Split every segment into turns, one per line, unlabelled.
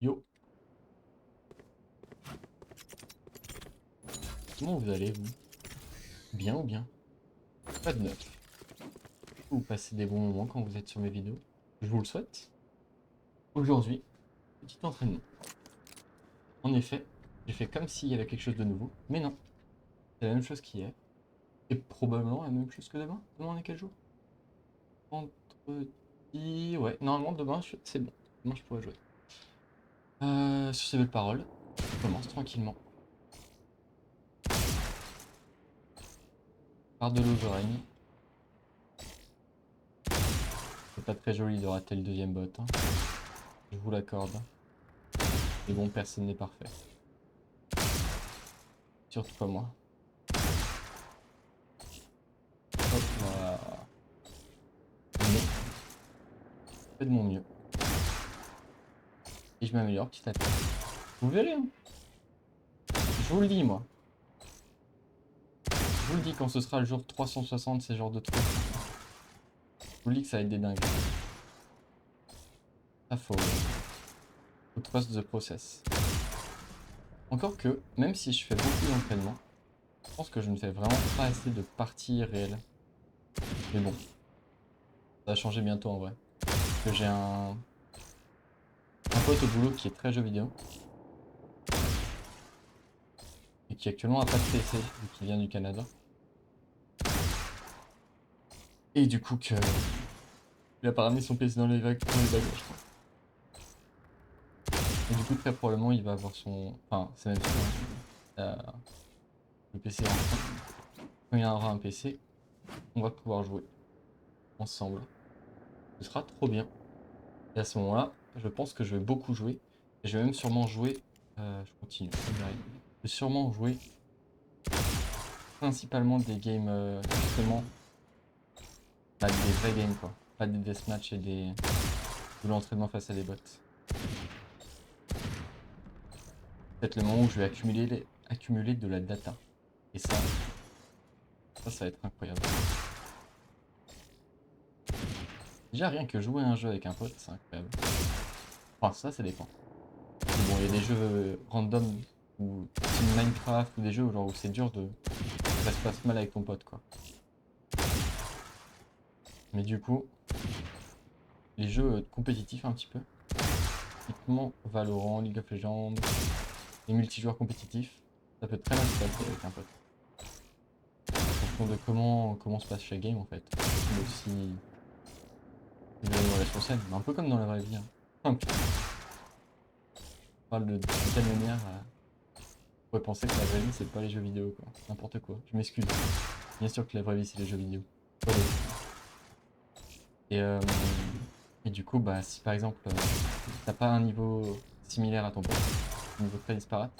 Yo, comment vous allez, vous? Bien ou bien? Pas de neuf. Vous passez des bons moments quand vous êtes sur mes vidéos. Je vous le souhaite. Aujourd'hui, petit entraînement. En effet, j'ai fait comme s'il y avait quelque chose de nouveau, mais non. C'est la même chose qu'hier. Et probablement la même chose que demain. Demain, on est quel jour? Vendredi. Ouais, normalement, demain, c'est bon. Demain, je pourrais jouer. Sur ces belles paroles, je commence tranquillement. Par de l'overrain. C'est pas très joli de rater le deuxième bot, hein. Je vous l'accorde. Mais bon, personne n'est parfait. Surtout pas moi. Hop là. Mais je fais de mon mieux. Et je m'améliore petit à petit. Vous verrez, hein. Je vous le dis, moi. Je vous le dis quand ce sera le jour 360, ces genres de trucs. Je vous le dis que ça va être des dingues. Ça faut trust the process. Encore que, même si je fais beaucoup d'entraînement, je pense que je ne fais vraiment pas assez de parties réelles. Mais bon, ça va changer bientôt en vrai. Parce que j'ai un pote au boulot qui est très jeu vidéo. Et qui actuellement a pas de PC, vu qu'il vient du Canada. Et du coup, il a pas ramené son PC dans les bagages, je crois. Et du coup, très probablement, il va avoir son. Enfin, c'est même sûr, hein. Le PC en train. Quand il aura un PC, on va pouvoir jouer ensemble. Ce sera trop bien. Et à ce moment-là, je pense que je vais beaucoup jouer. Et je vais même sûrement jouer. Je continue. Je vais sûrement jouer principalement des games, justement, bah, des vrais games, quoi. Pas des deathmatch et de l'entraînement face à des bots. Peut-être le moment où je vais accumuler de la data. Et ça va être incroyable. Déjà, rien que jouer à un jeu avec un pote, c'est incroyable. Enfin, ça dépend. Mais bon, il y a des jeux random ou style Minecraft ou des jeux où, genre, où c'est dur de. Ça se passe mal avec ton pote, quoi. Mais du coup, les jeux compétitifs un petit peu, typiquement Valorant, League of Legends, les multijoueurs compétitifs, ça peut très mal se passer avec un pote. En fonction de comment se passe chaque game en fait. Mais aussi, vous avez une relation saine, mais un peu comme dans la vraie vie, hein. Enfin, on parle de telle manière, on pourrait penser que la vraie vie c'est pas les jeux vidéo quoi. N'importe quoi, je m'excuse. Bien sûr que la vraie vie c'est les jeux vidéo. Pas les- Et, euh, et du coup, bah, si par exemple t'as pas un niveau similaire à ton pote, un niveau très disparate,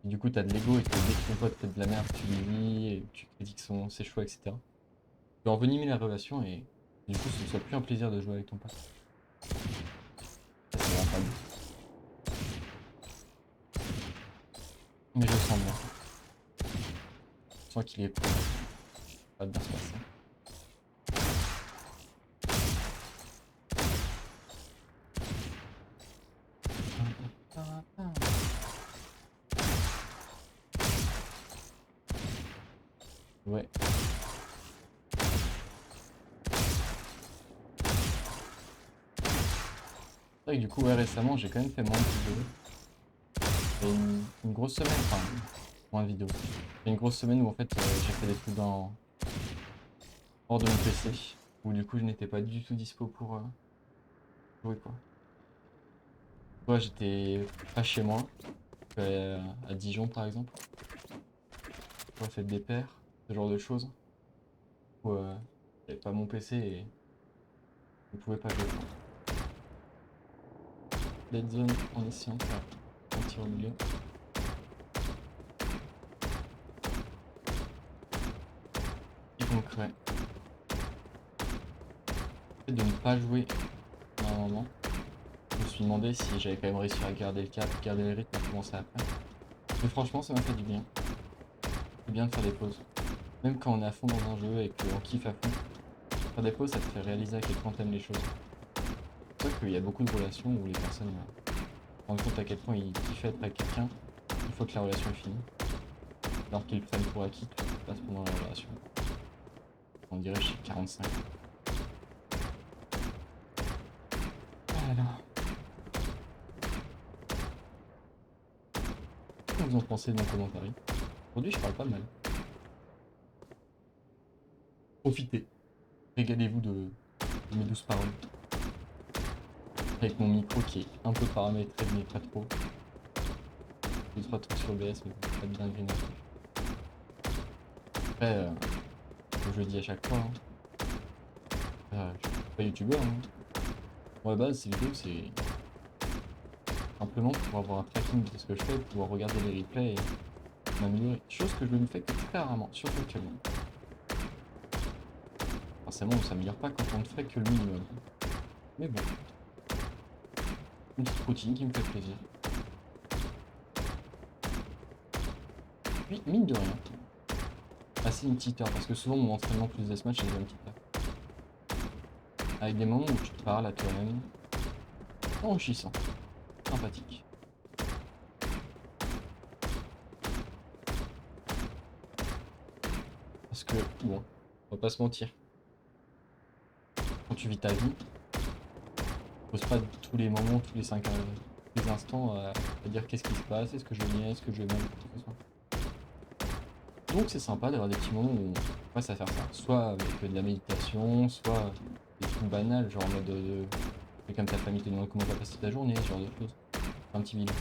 et du coup t'as de l'ego et que dès que ton pote fait de la merde, tu lui dis, et tu critiques ses choix, etc. Tu peux envenimer la relation et du coup ce ne soit plus un plaisir de jouer avec ton pote. Ça c'est vraiment pas bon. Mais je le sens bien. Je sens qu'il est prêt. Ça va bien se passer. Ouais. C'est vrai que du coup, ouais, récemment, j'ai quand même fait moins de vidéos. Il y a une grosse semaine, enfin, moins de vidéos. Il y a une grosse semaine où en fait, j'ai fait des trucs hors de mon PC. Où du coup, je n'étais pas du tout dispo pour jouer quoi. Soit j'étais pas chez moi, à Dijon par exemple. Soit fête des pères, ce genre de choses. Où j'avais pas mon PC et je ne pouvais pas jouer quoi. Dead zone en essayant de faire un tir au milieu. Et concret. Le fait de ne pas jouer à un moment, je me suis demandé si j'avais quand même réussi à garder le cap, garder le rythme et commencer après. Mais franchement, ça m'a fait du bien. C'est bien de faire des pauses. Même quand on est à fond dans un jeu et qu'on kiffe à fond, faire des pauses, ça te fait réaliser à quel point t'aimes les choses. C'est pour ça qu'il y a beaucoup de relations où les personnes rendre compte à quel point il kiffait être avec quelqu'un, il faut que la relation est finie. Alors qu'ils prennent pour acquis tout ce qui se passe pendant la relation. On dirait chez 45. Voilà. Qu'est-ce que vous en pensez de mon commentaire? Aujourd'hui, je parle pas mal. Profitez. Régalez-vous de mes douces paroles. Avec mon micro qui est un peu paramétré, mais pas trop. 2-3 trucs sur OBS, mais pas de dinguerie non plus. Après, je le dis à chaque fois, hein. Je suis pas youtubeur. Hein. Moi, à la base, ces vidéos, c'est simplement pour avoir un tracking de ce que je fais, pouvoir regarder les replays et m'améliorer. Chose que je ne fais que très rarement, surtout actuellement. Forcément, on s'améliore pas quand on ne fait que le minimum. Mais bon. Une petite routine qui me fait plaisir. Puis, mine de rien, passer une petite heure, parce que souvent mon entraînement plus deathmatch, c'est une petite heure. Avec des moments où tu te parles à toi-même, enrichissant, sympathique. Parce que, bon, on va pas se mentir. Quand tu vis ta vie, tu poses pas tous les moments, tous les instants à dire qu'est-ce qui se passe, est-ce que je vais bien, est-ce que je vais mal, quoi que ce soit. Donc c'est sympa d'avoir des petits moments où on passe à faire ça. Soit avec de la méditation, soit des trucs banals, genre en mode et comme ta famille te demande comment t'as passé ta journée, ce genre de choses. Un petit bilan.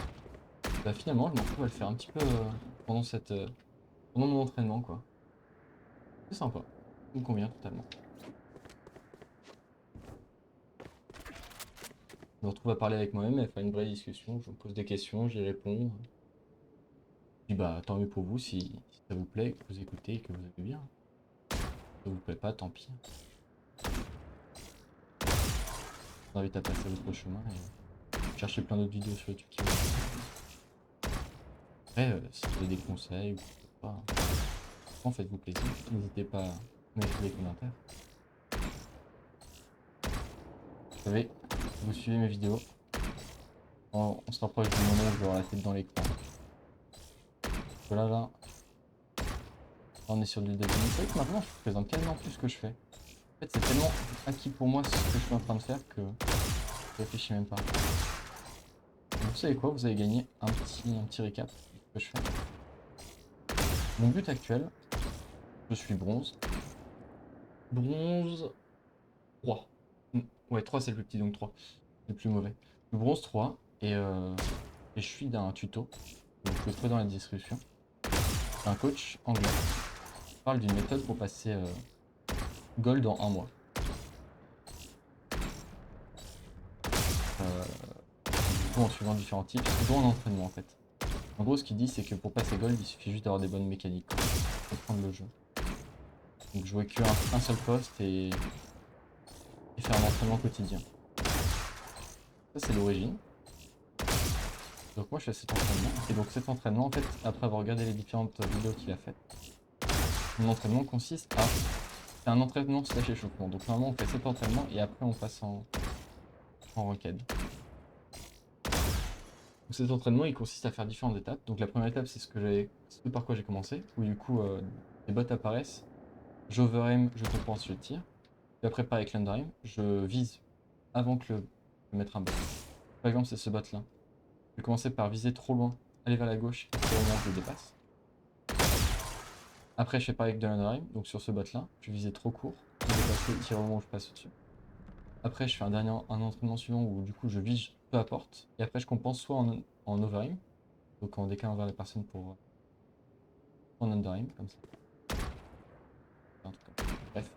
Bah finalement, je me retrouve à le faire un petit peu pendant pendant mon entraînement, quoi. C'est sympa. Ça me convient totalement. Je me retrouve à parler avec moi-même, à faire une vraie discussion. Je me pose des questions, j'y réponds. Puis bah tant mieux pour vous si ça vous plaît, que vous écoutez et que vous allez bien. Si ça vous plaît pas, tant pis. Je vous invite à passer votre chemin et chercher plein d'autres vidéos sur YouTube qui vont. Après, si vous avez des conseils ou pas, faites-vous plaisir. N'hésitez pas à mettre des commentaires. Vous savez, vous suivez mes vidéos. On se rapproche du moment où je vais avoir la tête dans l'écran. Voilà, là, on est sur du début. Vous savez que maintenant, je présente tellement plus ce que je fais. En fait, c'est tellement acquis pour moi ce que je suis en train de faire que je réfléchis même pas. Donc, vous savez quoi? Vous avez gagné un petit récap de ce que je fais. Mon but actuel, je suis bronze. Bronze 3. Ouais, 3 c'est le plus petit, donc 3. C'est le plus mauvais. Le bronze 3 et je suis d'un tuto. Vous pouvez trouver dans la description. Un coach anglais qui parle d'une méthode pour passer gold en 1 mois. Du coup, en suivant différents types, dont un entraînement en fait. En gros, ce qu'il dit, c'est que pour passer gold, il suffit juste d'avoir des bonnes mécaniques pour prendre le jeu. Donc jouer qu'un seul poste et faire un entraînement quotidien. Ça, c'est l'origine. Donc moi, je fais cet entraînement. Et donc cet entraînement, en fait, après avoir regardé les différentes vidéos qu'il a faites, mon entraînement consiste à... C'est un entraînement slash échauffement. Donc normalement, on fait cet entraînement et après, on passe en ranked. Donc cet entraînement, il consiste à faire différentes étapes. Donc la première étape, c'est ce par quoi j'ai commencé, où du coup, les bots apparaissent, j'over-aim, je compense, je tire. Puis après, pareil avec l'under-aim, je vise avant que de mettre un bot. Par exemple, c'est ce bot là. Je vais commencer par viser trop loin, aller vers la gauche, et au moment où je le dépasse. Après, je fais pareil avec de l'under-aim, donc sur ce bot là, je visais trop court, je vais dépasser, tirer au moment où je passe au-dessus. Après, je fais un entraînement suivant où du coup je vise peu importe, et après je compense soit en over-aim, donc en décalant vers la personne pour en under-aim, comme ça. En tout cas, bref.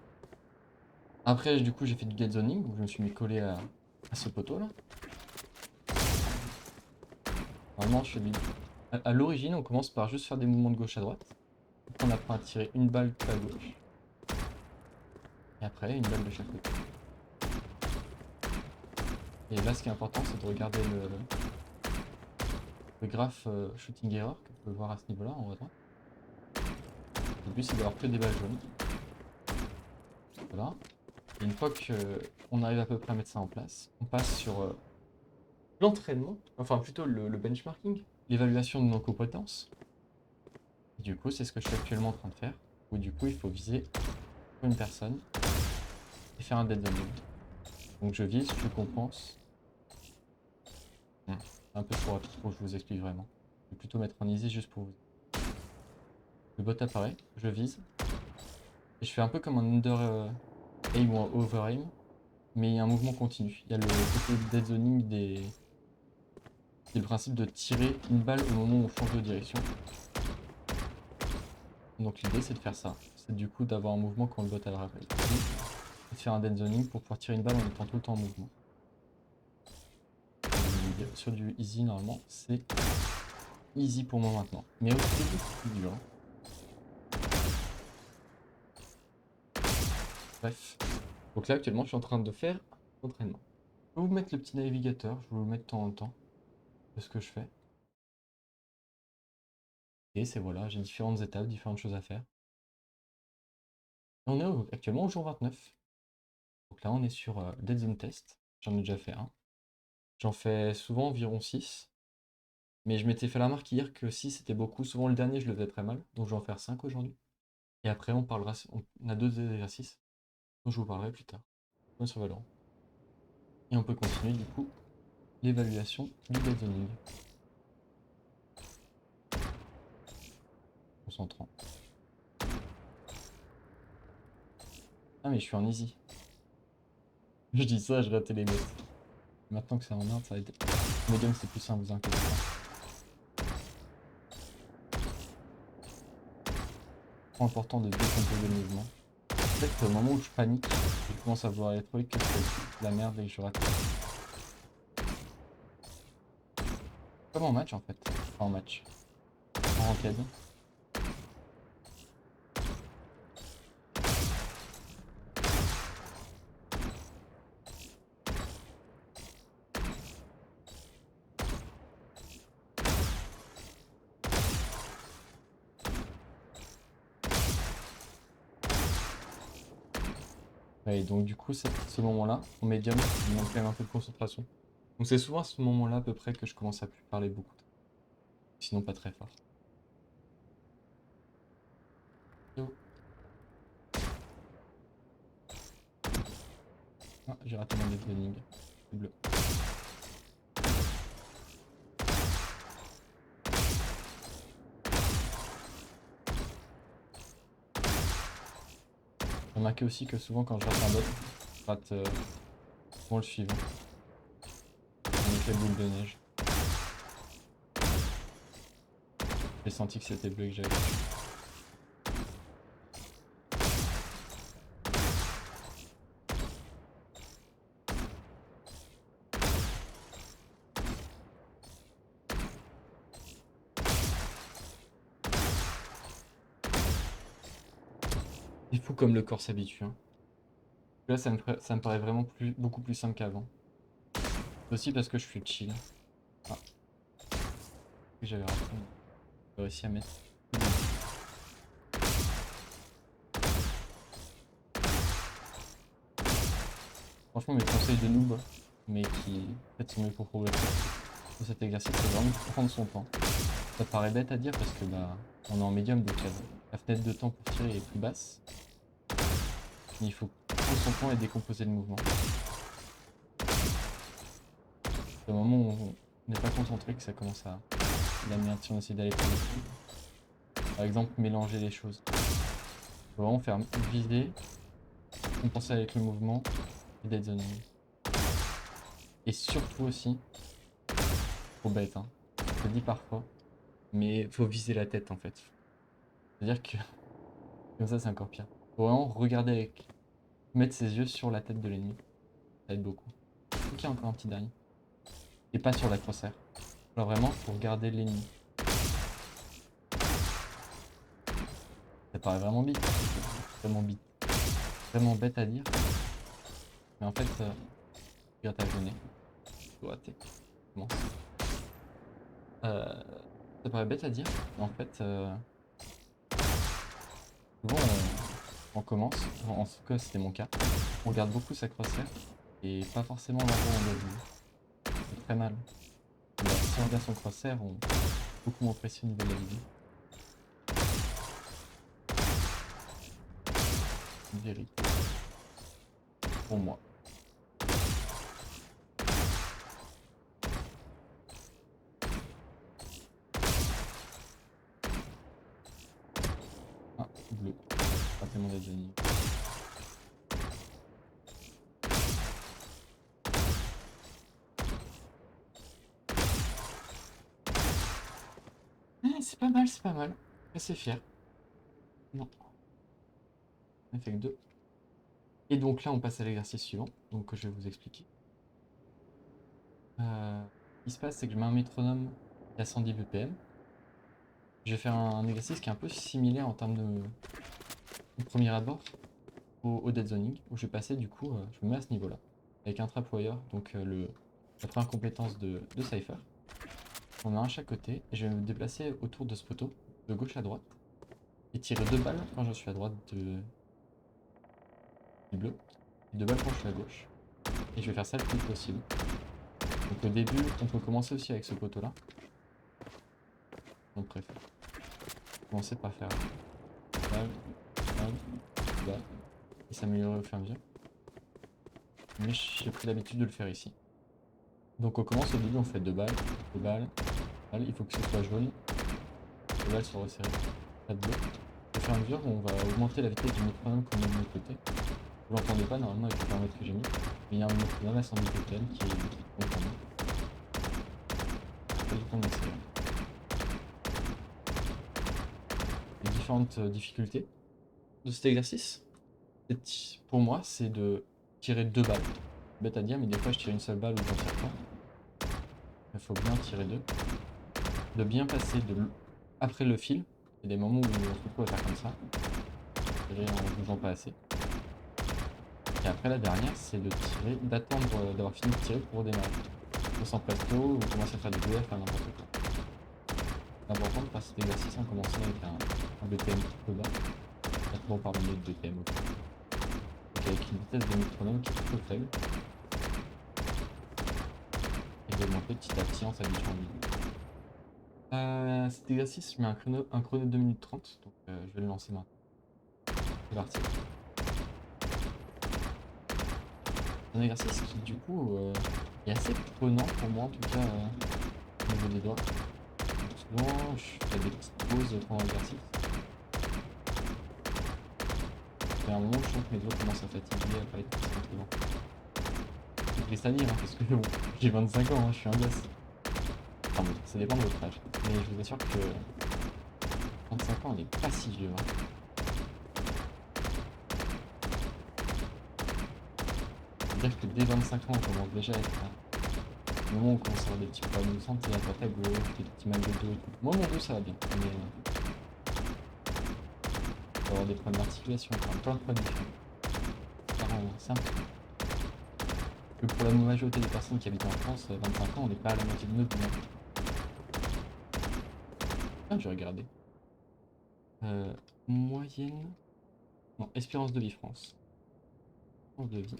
Après, du coup, j'ai fait du get zoning, où je me suis mis collé à ce poteau là. Normalement, je fais du... À l'origine, on commence par juste faire des mouvements de gauche à droite. Après, on apprend à tirer une balle à gauche. Et après, une balle de chaque côté. Et là, ce qui est important, c'est de regarder le graphe shooting error que vous pouvez voir à ce niveau-là, en haut à droite. Le but, c'est d'avoir que des balles jaunes. Voilà. Et une fois qu'on arrive à peu près à mettre ça en place, on passe sur l'entraînement, enfin plutôt le benchmarking, l'évaluation de nos compétences. Et du coup, c'est ce que je suis actuellement en train de faire. Où du coup, il faut viser une personne et faire un dead zoning. Donc je vise, je compense. Un peu trop rapide pour que je vous explique vraiment. Je vais plutôt mettre en easy juste pour vous. Le bot apparaît, je vise. Et je fais un peu comme un under aim ou un over aim. Mais il y a un mouvement continu. Il y a le côté dead zoning des. C'est le principe de tirer une balle au moment où on change de direction. Donc l'idée c'est de faire ça. C'est du coup d'avoir un mouvement quand le bot apparaît. Et de faire un dead zoning pour pouvoir tirer une balle en étant tout le temps en mouvement. Sur du easy normalement c'est easy pour moi maintenant. Mais au début c'est plus dur. Bref. Donc là actuellement je suis en train de faire l'entraînement. Je vais vous mettre le petit navigateur, je vais vous le mettre de temps en temps de ce que je fais. Et c'est voilà, j'ai différentes étapes, différentes choses à faire. Et on est actuellement au jour 29. Donc là on est sur Dead Zone Test, j'en ai déjà fait un. J'en fais souvent environ 6. Mais je m'étais fait la remarque hier que 6 c'était beaucoup. Souvent le dernier je le faisais très mal, donc je vais en faire 5 aujourd'hui. Et après on parlera, on a 2 exercices dont je vous parlerai plus tard. Sur Valorant. Et on peut continuer du coup l'évaluation du dead zoning. Concentrant. Ah mais je suis en easy. Je dis ça, je ratais les notes. Maintenant que c'est en hard, ça va être... Medium c'est plus simple, vous inquiétez pas. Trop important de décomposer le mouvement. En fait, au moment où je panique, je commence à voir les trucs, que je fais la merde et que je rate. Comme en match en fait. Enfin, en match. En ranked. Et donc du coup, ce moment-là, en médium, il manque quand même un peu de concentration. Donc c'est souvent à ce moment-là à peu près que je commence à plus parler beaucoup. Sinon pas très fort. Yo. Ah, j'ai raté mon deadlining. C'est bleu. J'ai remarqué aussi que souvent quand je rate un bot, je rate souvent le suivant. Un effet boule de neige. J'ai senti que c'était bleu que j'avais. C'est fou comme le corps s'habitue. Hein. Là, ça me paraît vraiment beaucoup plus simple qu'avant. C'est aussi parce que je suis chill. Ah. J'avais raté. J'ai réussi à mettre. Franchement, mes conseils de noob, mais qui peut-être sont mieux pour progresser de cet exercice, c'est vraiment prendre son temps. Ça paraît bête à dire parce que bah, on est en médium, donc la fenêtre de temps pour tirer est plus basse. Mais il faut prendre son temps et décomposer le mouvement. C'est au moment où on n'est pas concentré que ça commence à la merde si on essaie d'aller plus vite. Par exemple, mélanger les choses. Il faut vraiment faire viser, compenser avec le mouvement et dead zoning. Et surtout aussi, trop bête, hein. Je le dis parfois, mais faut viser la tête en fait. C'est-à-dire que comme ça c'est encore pire. Faut vraiment regarder avec. Mettre ses yeux sur la tête de l'ennemi. Ça aide beaucoup. Ok, encore un petit dernier. Et pas sur la crosshair. Alors vraiment, faut regarder l'ennemi. Ça paraît vraiment bête. Vraiment bête. Vraiment bête à dire. Mais en fait, regarde ta journée. Faut rater. Comment ça paraît bête à dire. Mais en fait, souvent on commence. En tout cas, c'était mon cas. On regarde beaucoup sa crosshair. Et pas forcément l'endroit où on doit viser. fait très mal. Si on regarde son crosshair, on beaucoup moins précis au niveau de la vidéo. Une vérité. Pour moi. Ah, bleu. Pas tellement d'adjani. C'est pas mal, c'est pas mal. Assez fier. Non. On a fait que 2. Et donc là, on passe à l'exercice suivant, donc je vais vous expliquer. Ce qui se passe, c'est que je mets un métronome à 110 BPM. Je vais faire un exercice qui est un peu similaire en termes de premier abord au dead zoning, où je vais passer du coup, je me mets à ce niveau-là, avec un trapwire, donc la première compétence de Cypher. On a un à chaque côté, et je vais me déplacer autour de ce poteau, de gauche à droite, et tirer 2 balles quand je suis à droite du bleu, et 2 balles quand je suis à gauche. Et je vais faire ça le plus vite possible. Donc au début, on peut commencer aussi avec ce poteau-là. On préfère commencer par faire balle, balle, balle, et s'améliorer au fur et à mesure. Mais j'ai pris l'habitude de le faire ici. Donc on commence au début, on fait 2 balles, 2 balles, balles, il faut que ce soit jaune, 2 balles sont resserrées, pas de bleu. Au fur et à mesure, on va augmenter la vitesse du métronome qu'on met de notre côté. Vous l'entendez pas normalement avec le paramètre que j'ai mis, mais il y a un métronome à 110 BPM qui est content. Pas du temps d'accélérer. Les différentes difficultés de cet exercice, pour moi, c'est de tirer 2 balles. Bête à dire, mais des fois je tire une seule balle ou j'en tire pas. Il faut bien tirer 2. De bien passer après le fil. Il y a des moments où on se retrouve à faire comme ça. Tirer en bougeant pas assez. Et après la dernière, c'est de tirer, d'attendre d'avoir fini de tirer pour redémarrer. On s'en presto, vous commencez à faire des BF à n'importe quoi. C'est important de faire cet exercice en commençant avec un BPM peu bas. 4 mots par minute de BPM. Donc avec une vitesse de métronome qui est plutôt faible. Et d'augmenter petit à petit en s'habituant à cet exercice, je mets un chrono de 2 minutes 30, donc je vais le lancer maintenant. C'est parti. C'est un exercice qui du coup est assez prenant pour moi en tout cas au niveau des doigts. Donc, souvent je fais des petites pauses pendant l'exercice. Et à un moment je sens que mes doigts commencent à fatiguer, à pas être concentrés. C'est triste à dire hein, parce que bon, j'ai 25 ans, hein, je suis un gosse. Enfin bon, ça dépend de votre âge. Mais je vous assure que 35 ans on n'est pas si vieux. Hein. C'est-à-dire que dès 25 ans on commence déjà à être au moment où on commence à avoir des petits problèmes de santé à droite à gauche, des petits mal de dos et tout. Moi mon dos ça va bien, mais on va avoir des problèmes d'articulation, enfin plein de problèmes différents. C'est un petit peu. Que pour la majorité des personnes qui habitent en France, 25 ans on n'est pas à la moitié de notre vie. Ah, je vais regarder. Moyenne. Non, espérance de vie France. Espérance de vie.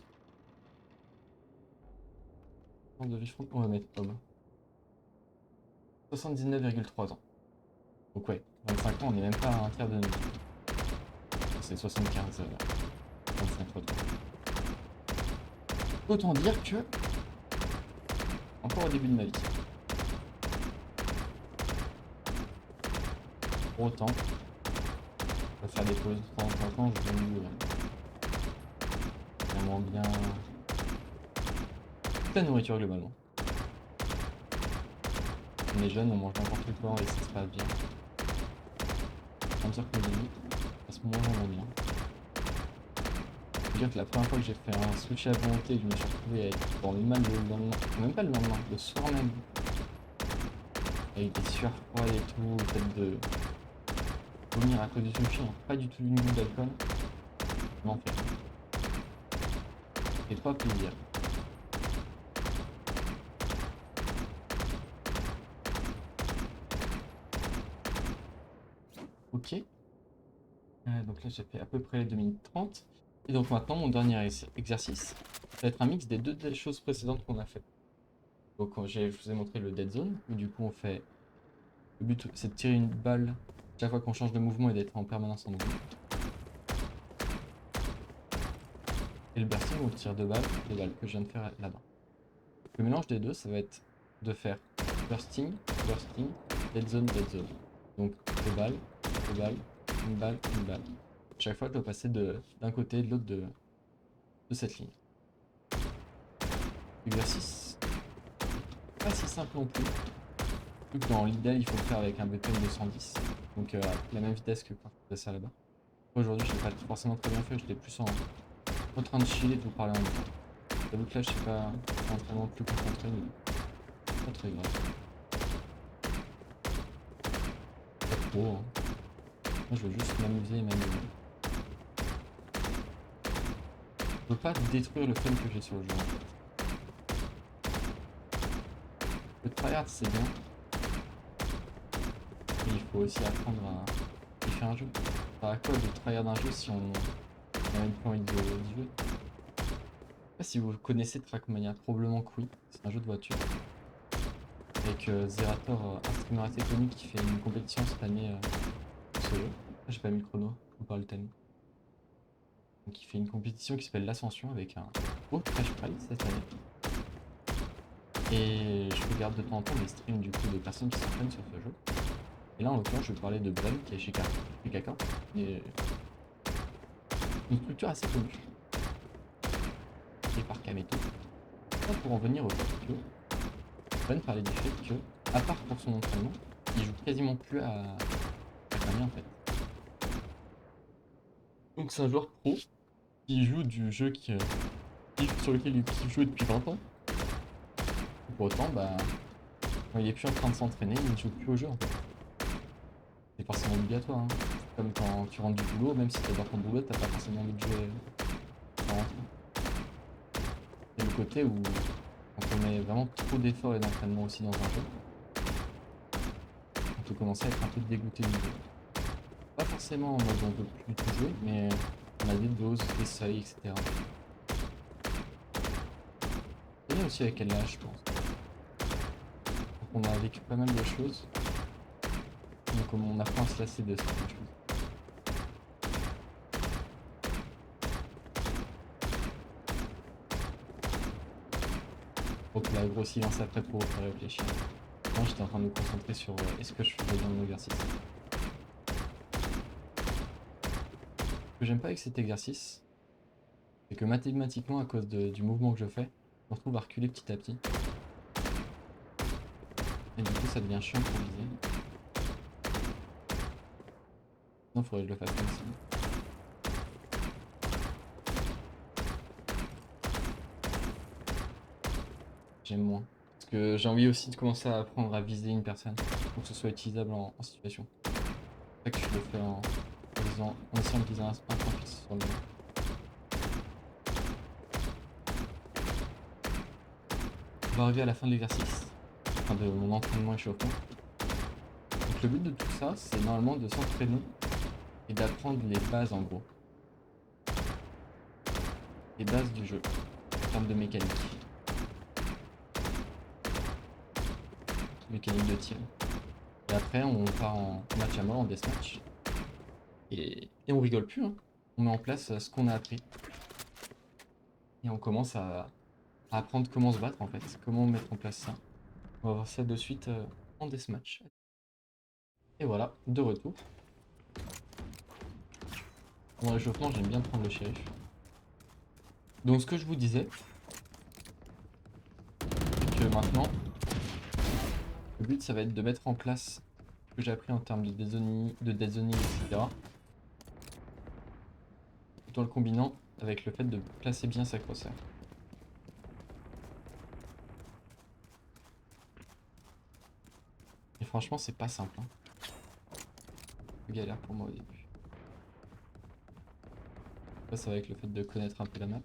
Espérance de vie France. On va mettre homme. 79,3 ans. Donc ouais, 25 ans, on n'est même pas à un tiers de notre vie. C'est 75, 25 fois. Autant dire que... Encore au début de ma vie. Pour autant, je vais faire des pauses de temps en temps, je vais vraiment bien... Toute la nourriture globalement. On est jeunes, on mange n'importe quoi et ça se passe bien. On me dire que mes limites, à ce moment-là, bien. Je veux dire que la première fois que j'ai fait un switch à volonté, je me suis retrouvé à être dans le mal le lendemain, même pas le lendemain, le soir même. Avec des sueurs froides et tout, le fait de vomir à cause du sushi, hein. Pas du tout une goutte d'alcool. L'enfer. C'est pas plaisir. Ok. Donc là j'ai fait à peu près 2 minutes 30. Et donc maintenant mon dernier exercice, ça va être un mix des deux choses précédentes qu'on a fait. Donc je vous ai montré le dead zone, où du coup on fait... Le but c'est de tirer une balle chaque fois qu'on change de mouvement et d'être en permanence en mouvement. Et le bursting où on tire deux balles que je viens de faire là-bas. Le mélange des deux, ça va être de faire bursting, bursting, dead zone, dead zone. Donc deux balles, une balle, une balle. Chaque fois je dois passer d'un côté et de l'autre de cette ligne. L'exercice pas si simple non plus. Vu que dans l'idéal il faut le faire avec un BPM de 110. Donc la même vitesse que quand je faisais ça là-bas. Aujourd'hui je l'ai pas forcément très bien fait, j'étais plus en train de chiller et de vous parler en même temps. J'avoue que là je sais pas, c'est un entraînement plus concentré, mais pas très grave. Pas trop, hein. Moi je veux juste m'amuser et m'amuser. Je veux pas détruire le fun que j'ai sur le jeu en fait. Le tryhard c'est bien, mais il faut aussi apprendre à kiffer un jeu. Enfin, à quoi de tryhard un jeu si on n'a même plus envie d'y jouer? Je sais pas si vous connaissez Trackmania, probablement que oui, c'est un jeu de voiture. Avec Zerator, un streamer assez connu qui fait une compétition cette année solo. J'ai pas mis le chrono, je vous parle tellement. Donc il fait une compétition qui s'appelle l'Ascension avec un beau cash prize cette année. Et je regarde de temps en temps des streams du coup de personnes qui s'entraînent sur ce jeu. Et là en l'occurrence je vais parler de Bren qui est chez Kaka. Et une structure assez connue. Qui est par Kameto. Pour en venir au fait que Bren parlait du fait que, à part pour son entraînement, il joue quasiment plus à Kami en fait. Donc c'est un joueur pro qui joue du jeu sur lequel il joue depuis 20 ans. Pour autant, bah, quand il est plus en train de s'entraîner, il ne joue plus au jeu en fait. C'est forcément obligatoire, hein. Comme quand tu rentres du boulot, même si t'adores ton boulot, t'as pas forcément envie de jouer en rentrant. C'est le côté où quand on met vraiment trop d'efforts et d'entraînement aussi dans un jeu, on peut commencer à être un peu dégoûté du jeu. Pas forcément en mode on veut plus tout jouer, mais on a des doses, des seuils, etc. C'est bien aussi avec l'âge, je pense. Donc on a vécu pas mal de choses, donc on apprend à se lasser de certaines choses. Donc là, gros silence après pour faire réfléchir. Moi j'étais en train de me concentrer sur est-ce que je faisais bien mon exercice. Ce que j'aime pas avec cet exercice, c'est que mathématiquement, à cause du mouvement que je fais, je me retrouve à reculer petit à petit. Et du coup, ça devient chiant pour viser. Non, faudrait que je le fasse comme ça. J'aime moins. Parce que j'ai envie aussi de commencer à apprendre à viser une personne pour que ce soit utilisable en situation. C'est pour ça que je le fais en essayant de viser un point fixe sur le jeu. On va arriver à la fin de l'exercice, enfin de mon entraînement échauffement. Donc le but de tout ça, c'est normalement de s'entraîner et d'apprendre les bases en gros. Les bases du jeu, en termes de mécanique. Mécanique de tir. Et après, on part en match à mort, en deathmatch. Et on rigole plus, hein. On met en place ce qu'on a appris. Et on commence à apprendre comment se battre en fait, comment mettre en place ça. On va voir ça de suite en deathmatch. Et voilà, de retour. Pendant l'échauffement, j'aime bien prendre le shérif. Donc ce que je vous disais, c'est que maintenant, le but ça va être de mettre en place ce que j'ai appris en termes de dead zoning, etc. Tout en le combinant avec le fait de placer bien sa crosshair. Et franchement, c'est pas simple, hein. C'est galère pour moi au début. Ça, ça va avec le fait de connaître un peu la map.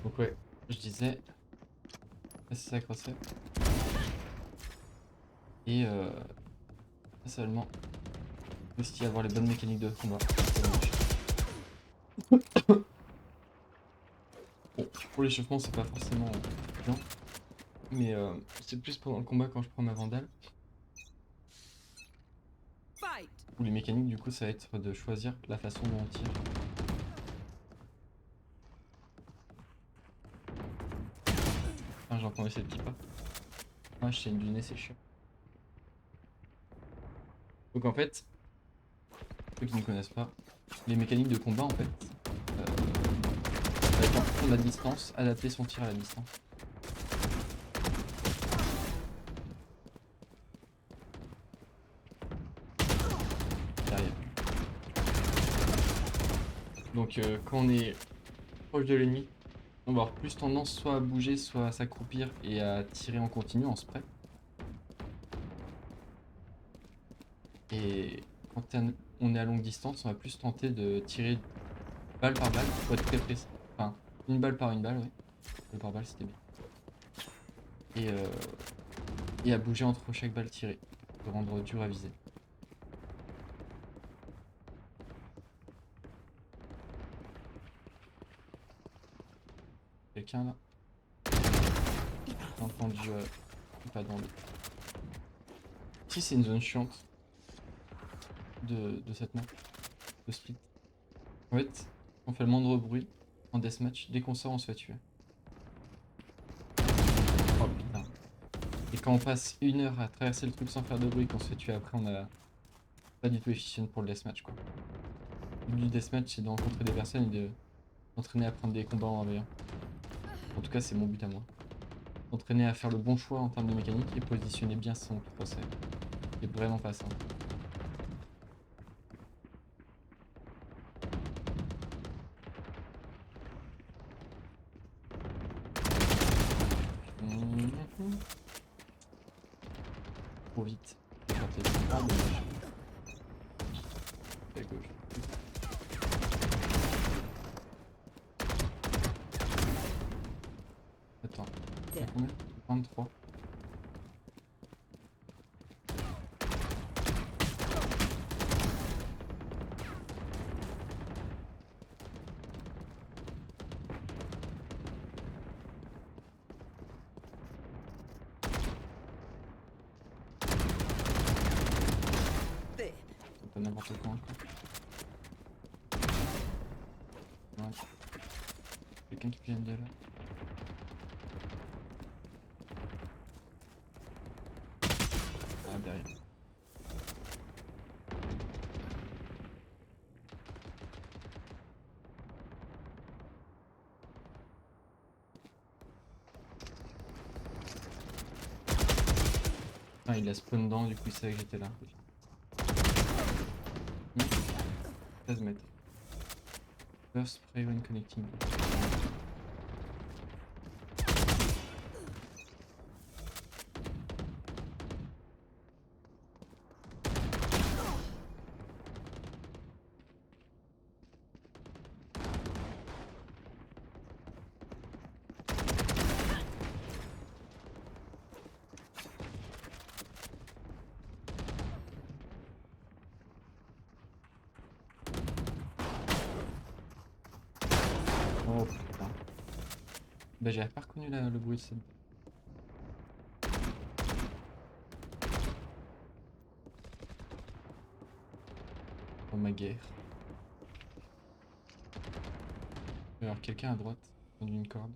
Donc ouais, je disais, placer sa crosshair. Et pas seulement Aussi avoir les bonnes mécaniques de combat. Bon, pour l'échauffement, c'est pas forcément bien. Mais c'est plus pendant le combat quand je prends ma vandale. Ou les mécaniques, du coup, ça va être de choisir la façon dont on tire. Ah, j'ai entendu ces petits pas. Ah, je saigne du nez, c'est chiant. Donc en fait, ceux qui ne connaissent pas, les mécaniques de combat, en fait, ça va être en fonction de la distance, adapter son tir à la distance. Derrière. Donc quand on est proche de l'ennemi, on va avoir plus tendance soit à bouger, soit à s'accroupir et à tirer en continu, en spray. Et quand on est à longue distance, on va plus tenter de tirer balle par balle, pour être très précis. Enfin, une balle par une balle, ouais. Balle par balle, c'était bien. Et à bouger entre chaque balle tirée, pour rendre dur à viser. Quelqu'un là? J'ai entendu pas dans le... Si c'est une zone chiante de cette map, de split. En fait, on fait le moindre bruit en deathmatch, dès qu'on sort on se fait tuer. Oh putain. Et quand on passe 1 heure à traverser le truc sans faire de bruit, qu'on se fait tuer après, on a pas du tout efficient pour le deathmatch quoi. Le but du deathmatch c'est de rencontrer des personnes et d'entraîner à prendre des combats en 1v1. En tout cas c'est mon but à moi. Entraîner à faire le bon choix en termes de mécanique et positionner bien son procès. C'est vraiment pas simple. Trop vite. Ah, dommage. À gauche. Attends. Il y a combien? 23. C'est pas n'importe quoi encore. Ouais. Quelqu'un qui vient de là. Ah, derrière. Ah, il a spawn dedans, du coup il savait que j'étais là. 13 mètres. First spray when connecting. Oh putain. Bah j'avais pas reconnu le bruit de cette... Oh ma guerre. Alors quelqu'un à droite, dans une corde.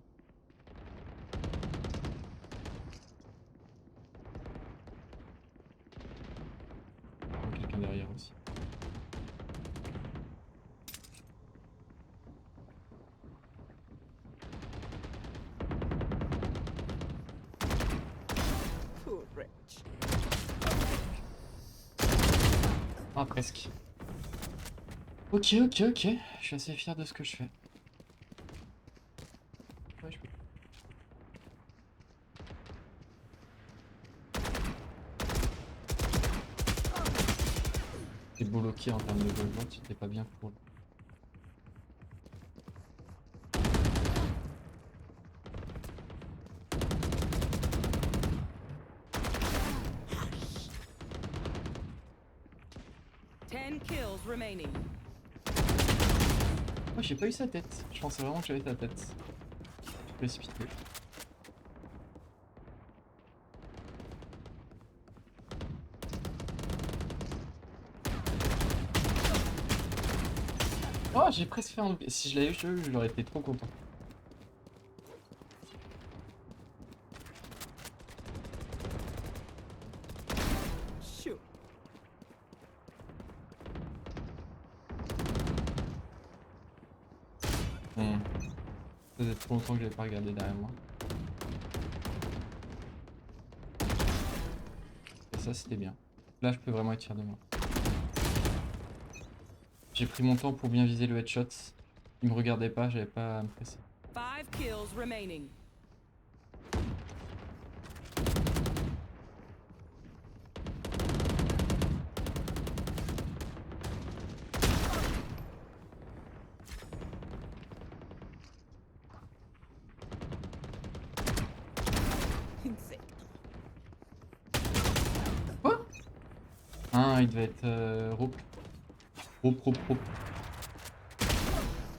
Oh, quelqu'un derrière aussi. Ah presque. Ok, je suis assez fier de ce que je fais. Ouais, je peux. T'es bloqué en termes de goal, c'était pas bien pour...
10 kills remaining.
Moi j'ai pas eu sa tête. Je pensais vraiment que j'avais ta tête. Je suis précipité. Oh, j'ai presque fait un loupé. Si je l'avais eu, j'aurais été trop content.
Shoot.
Ça faisait trop longtemps que j'avais pas regardé derrière moi. Et ça, c'était bien. Là, je peux vraiment être fier de moi. J'ai pris mon temps pour bien viser le headshot. Il me regardait pas, j'avais pas à me presser.
5 kills remaining. Insane.
Quoi? Ah, il devait être rope. Rope.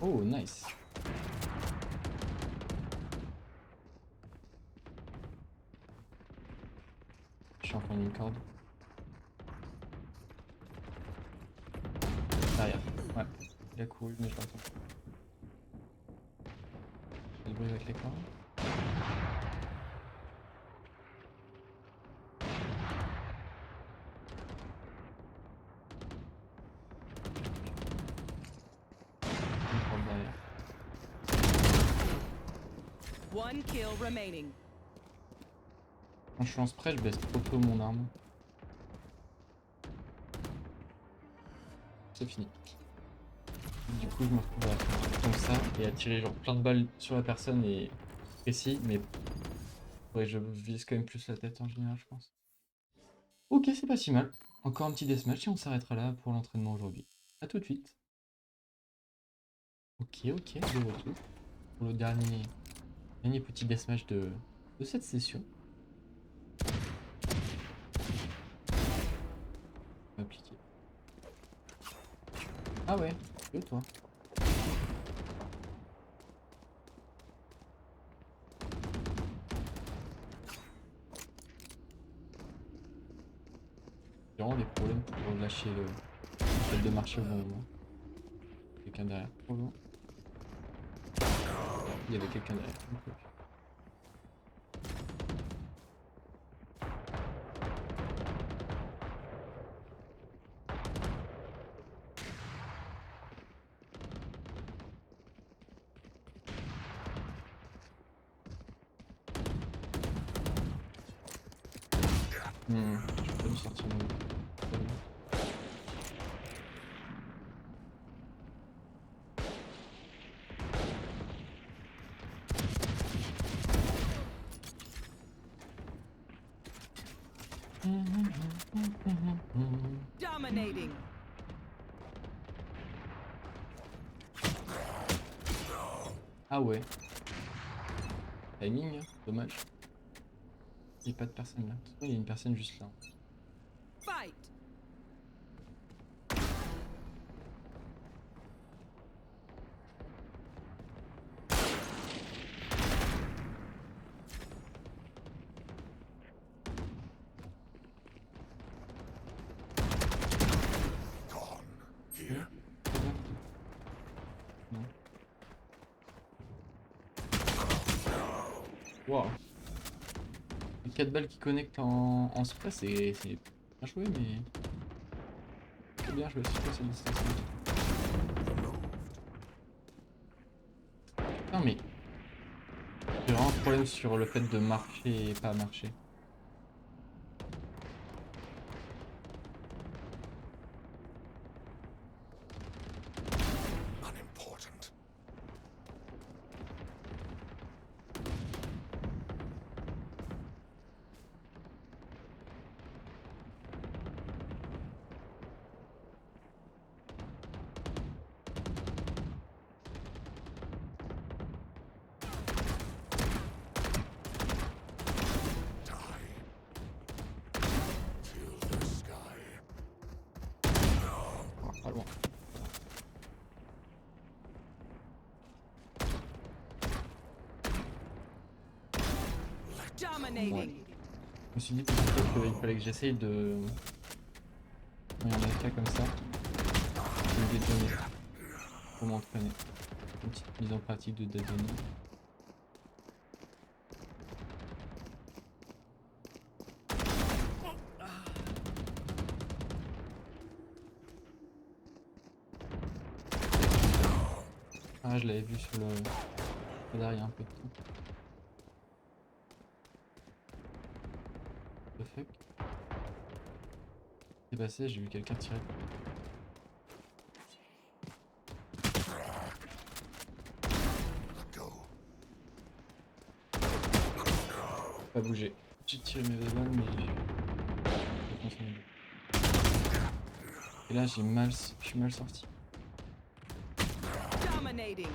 Oh, nice. Je suis encore une corde. Derrière. Ouais. Il a couru, mais je l'attends. J'ai le bruit avec les cordes. Une corde derrière.
1 kill remaining.
Quand je suis en spray, je baisse trop tôt mon arme. C'est fini. Du coup, je me retrouve à faire comme ça et à tirer genre plein de balles sur la personne et précis, mais ouais, je vise quand même plus la tête en général, je pense. Ok, c'est pas si mal. Encore un petit deathmatch et on s'arrêtera là pour l'entraînement aujourd'hui. A tout de suite. Ok, de retour pour le dernier petit deathmatch de cette session. On va appliquer. Ah ouais, que toi. J'ai vraiment des problèmes pour lâcher le fait de marcher au bon moment. Quelqu'un derrière, probablement. Il y avait quelqu'un derrière. Ok. Je peux pas me sortir de
Dominating.
Ah ouais. Timing, hein, dommage. Il n'y a pas de personne là. Il y a une personne juste là.
Fight.
Non. Wow. Les 4 balles qui connectent en spray, c'est bien joué, mais. C'est bien joué, c'est quoi cette distance là. Putain, mais. J'ai vraiment un problème sur le fait de marcher et pas marcher.
Unimportant.
Dominating.
Je me suis dit peut-être qu'il fallait que j'essaye de... Quand il y en a un cas comme ça, de le détonner pour m'entraîner. Une petite mise en pratique de détonner. Ah, je l'avais vu sur le radar il y a un peu de temps. What the fuck? C'est passé, j'ai vu quelqu'un tirer. Pas bouger. J'ai tiré mes balles, mais j'ai pas continué. Et là, je suis mal sorti.
Dominating.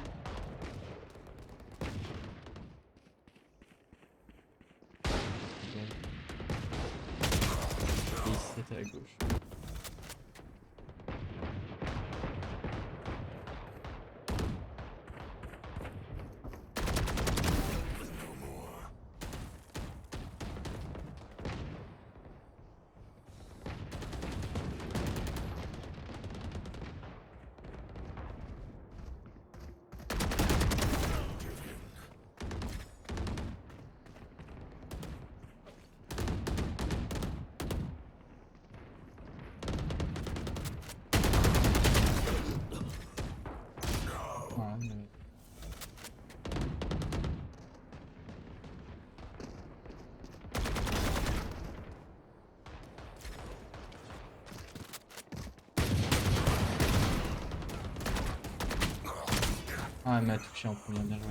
Et ici, c'était à gauche. Voilà, mais... Ah, elle m'a touché en premier, bien joué.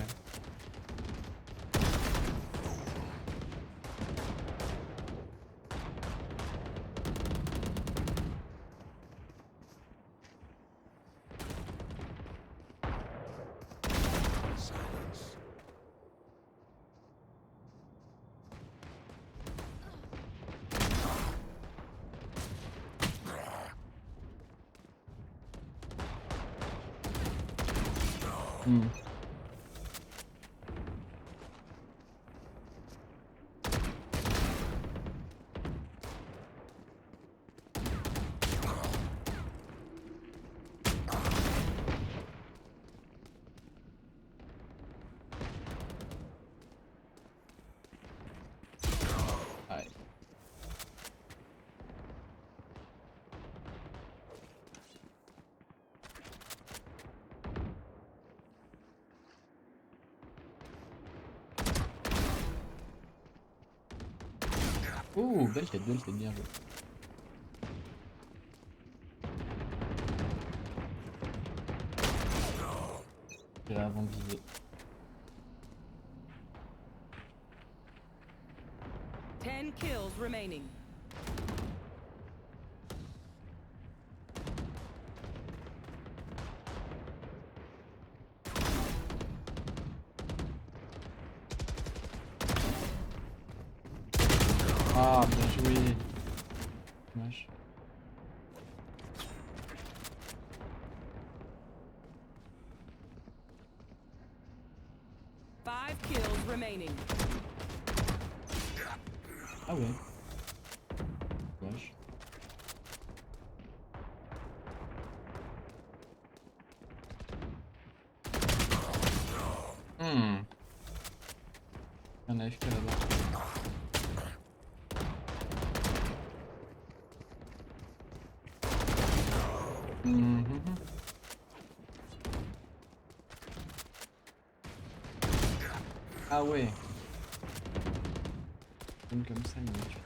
Hmm. Ouais. Oh, belle tête, bien joué. Tirer avant de viser.
10 kills remaining.
Ah, bien joué. Dommage.
Five kills remaining.
Ah ouais. Dommage. Hmm. Il y en a AFK là-bas. Mhm. Ah ouais. Comme ça, il me tue.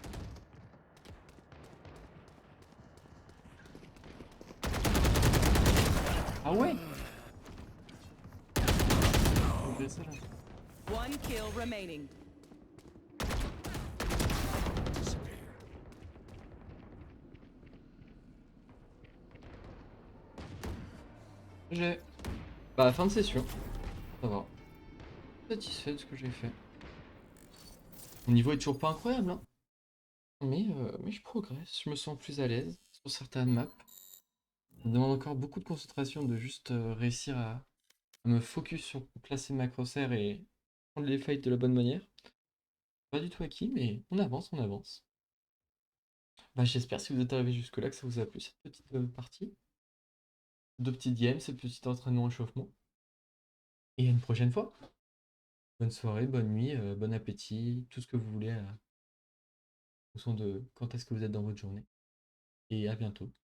Ah ouais. On fait ça là.
One kill remaining.
J'ai... Bah, fin de session. Ça va. Satisfait de ce que j'ai fait. Mon niveau est toujours pas incroyable, hein. Mais je progresse. Je me sens plus à l'aise sur certaines maps. Ça me demande encore beaucoup de concentration de juste réussir à me focus sur placer ma crosshair et prendre les fights de la bonne manière. Pas du tout acquis, mais on avance, on avance. Bah, j'espère si vous êtes arrivé jusque-là que ça vous a plu cette petite partie. Deux petites games, ce petit entraînement échauffement. Et à une prochaine fois. Bonne soirée, bonne nuit, bon appétit, tout ce que vous voulez en fonction de quand est-ce que vous êtes dans votre journée. Et à bientôt.